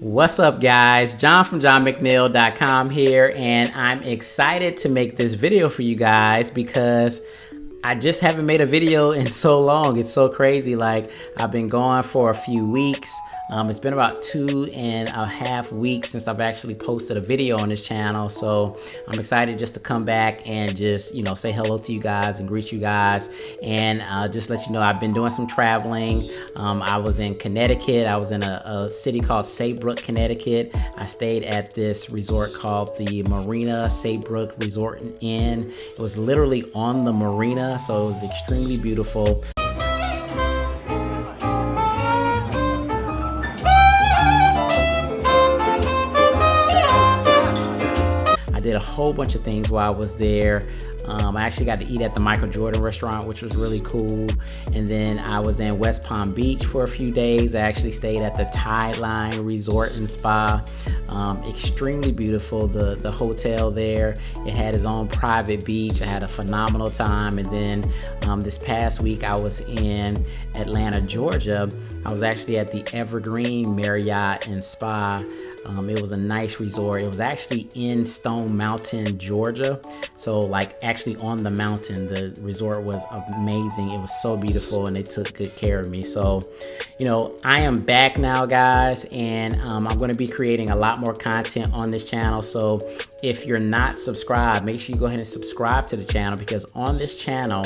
What's up, guys? John from johnmcneil.com here, and I'm excited to make this video for you guys because I just haven't made a video in so long. It's so crazy. Like, I've been gone for a few weeks. It's been about 2.5 weeks since I've actually posted a video on this channel. So I'm excited just to come back and just, say hello to you guys and greet you guys. And just let you know, I've been doing some traveling. I was in Connecticut. I was in a city called Saybrook, Connecticut. I stayed at this resort called the Marina Saybrook Resort and Inn. It was literally on the marina, so it was extremely beautiful. I did a whole bunch of things while I was there. I actually got to eat at the Michael Jordan restaurant, which was really cool. And then I was in West Palm Beach for a few days. I actually stayed at the Tideline Resort and Spa. Extremely beautiful, the hotel there. It had its own private beach. I had a phenomenal time. And then this past week I was in Atlanta, Georgia. I was actually at the Evergreen Marriott and Spa. It was a nice resort. It was actually in Stone Mountain, Georgia. So like actually on the mountain. The resort was amazing. It was so beautiful and they took good care of me. So, I am back now, guys, and I'm going to be creating a lot more content on this channel. So if you're not subscribed, make sure you go ahead and subscribe to the channel, because on this channel,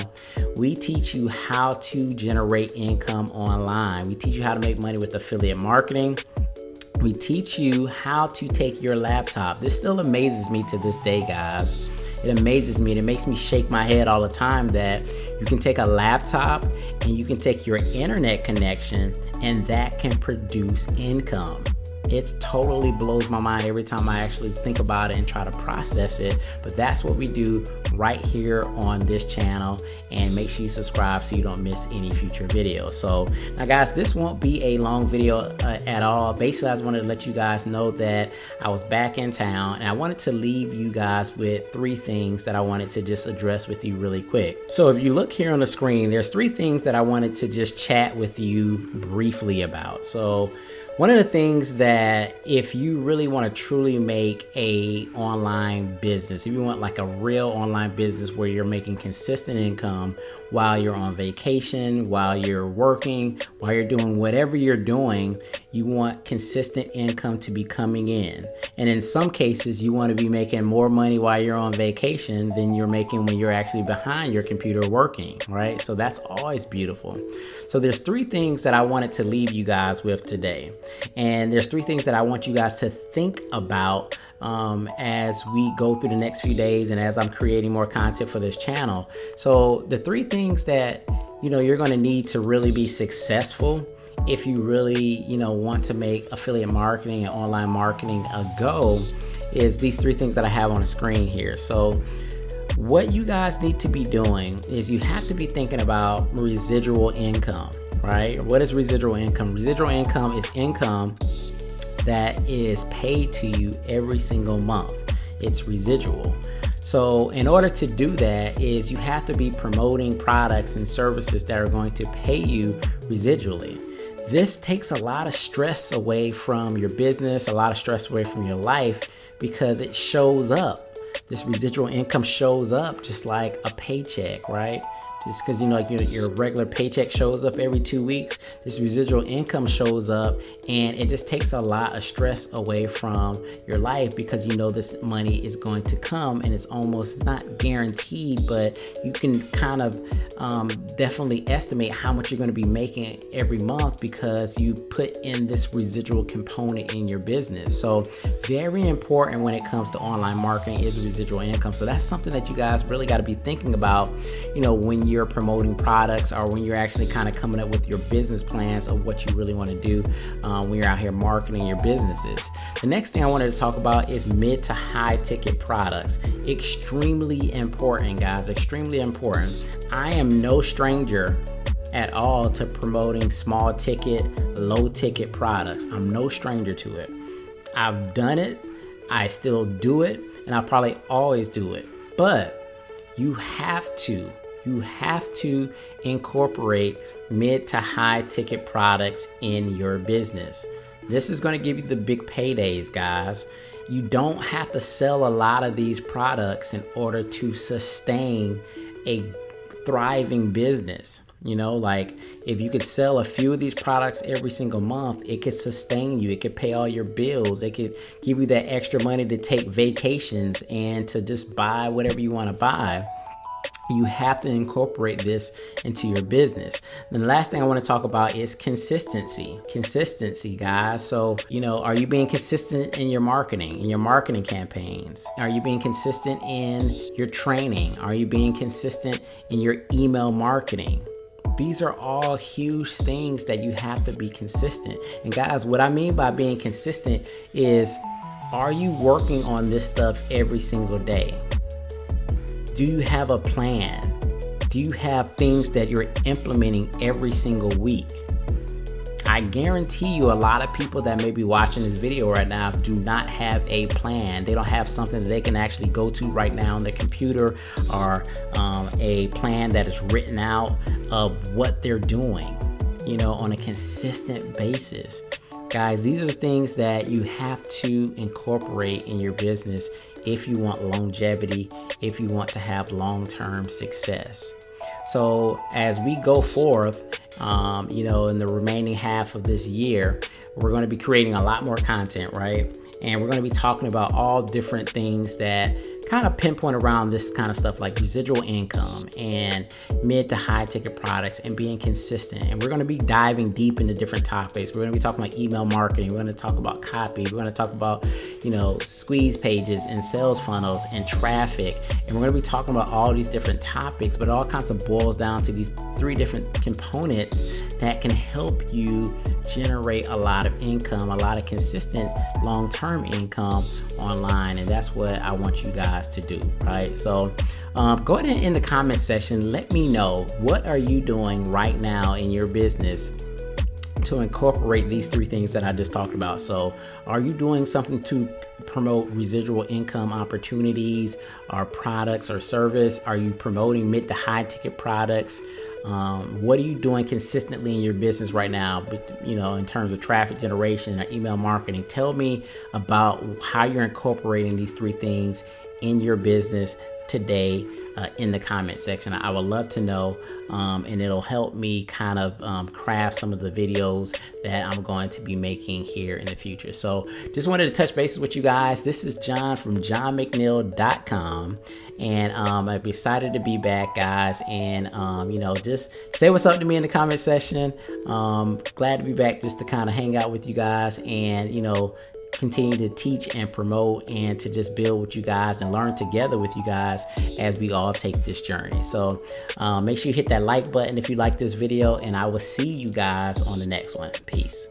we teach you how to generate income online. We teach you how to make money with affiliate marketing. We teach you how to take your laptop. This still amazes me to this day, guys. It amazes me and it makes me shake my head all the time that you can take a laptop and you can take your internet connection and that can produce income. It totally blows my mind every time I actually think about it and try to process it. But that's what we do right here on this channel. And make sure you subscribe so you don't miss any future videos. So now, guys, this won't be a long video at all. Basically, I just wanted to let you guys know that I was back in town and I wanted to leave you guys with 3 things that I wanted to just address with you really quick. So if you look here on the screen, there's 3 things that I wanted to just chat with you briefly about. So one of the things that if you really want to truly make a online business, if you want like a real online business where you're making consistent income while you're on vacation, while you're working, while you're doing whatever you're doing, you want consistent income to be coming in. And in some cases, you want to be making more money while you're on vacation than you're making when you're actually behind your computer working, right? So that's always beautiful. So there's 3 things that I wanted to leave you guys with today. And there's 3 things that I want you guys to think about as we go through the next few days and as I'm creating more content for this channel. So the 3 things that, you're going to need to really be successful if you really, want to make affiliate marketing and online marketing a go is these 3 things that I have on the screen here. So what you guys need to be doing is you have to be thinking about residual income, right? What is residual income? Residual income is income that is paid to you every single month. It's residual. So in order to do that is you have to be promoting products and services that are going to pay you residually. This takes a lot of stress away from your business, a lot of stress away from your life, because it shows up. This residual income shows up just like a paycheck, right? Just because your regular paycheck shows up every 2 weeks, this residual income shows up, and it just takes a lot of stress away from your life because this money is going to come, and it's almost not guaranteed, but you can kind of definitely estimate how much you're going to be making every month because you put in this residual component in your business. So very important when it comes to online marketing is residual income. So that's something that you guys really got to be thinking about, when you're promoting products or when you're actually kind of coming up with your business plans of what you really want to do when you're out here marketing your businesses. The next thing I wanted to talk about is mid to high ticket products. Extremely important, guys, extremely important. I am no stranger at all to promoting small ticket, low ticket products. I'm no stranger to it. I've done it, I still do it, and I'll probably always do it. But you have to incorporate mid to high ticket products in your business. This is going to give you the big paydays, guys. You don't have to sell a lot of these products in order to sustain a thriving business. You know, like if you could sell a few of these products every single month, it could sustain you. It could pay all your bills. It could give you that extra money to take vacations and to just buy whatever you want to buy. You have to incorporate this into your business. Then the last thing I want to talk about is consistency. Consistency, guys. So, you know, are you being consistent in your marketing campaigns? Are you being consistent in your training? Are you being consistent in your email marketing? These are all huge things that you have to be consistent. And guys, what I mean by being consistent is, are you working on this stuff every single day? Do you have a plan? Do you have things that you're implementing every single week? I guarantee you a lot of people that may be watching this video right now do not have a plan. They don't have something that they can actually go to right now on their computer, or a plan that is written out of what they're doing, you know, on a consistent basis. Guys, these are the things that you have to incorporate in your business if you want longevity, if you want to have long-term success. So as we go forth, you know, in the remaining half of this year, we're going to be creating a lot more content, right? And we're going to be talking about all different things that kind of pinpoint around this kind of stuff, like residual income and mid to high ticket products and being consistent. And we're going to be diving deep into different topics. We're going to be talking about email marketing. We're going to talk about copy. We're going to talk about, you know, squeeze pages and sales funnels and traffic. And we're going to be talking about all these different topics, but it all kinds of boils down to these 3 different components that can help you generate a lot of income, a lot of consistent long-term income online. And that's what I want you guys to do, right? So go ahead and in the comment section, let me know, what are you doing right now in your business to incorporate these 3 things that I just talked about? So are you doing something to promote residual income opportunities or products or service? Are you promoting mid to high ticket products? What are you doing consistently in your business right now, you know, in terms of traffic generation or email marketing? Tell me about how you're incorporating these 3 things in your business today in the comment section. I would love to know, and it'll help me kind of craft some of the videos that I'm going to be making here in the future. So just wanted to touch bases with you guys. This is John from johnmcneil.com. And I'm excited to be back, guys. And, you know, just say what's up to me in the comment section. Glad to be back just to kind of hang out with you guys and, you know, continue to teach and promote and to just build with you guys and learn together with you guys as we all take this journey. So make sure you hit that like button if you like this video, and I will see you guys on the next one. Peace.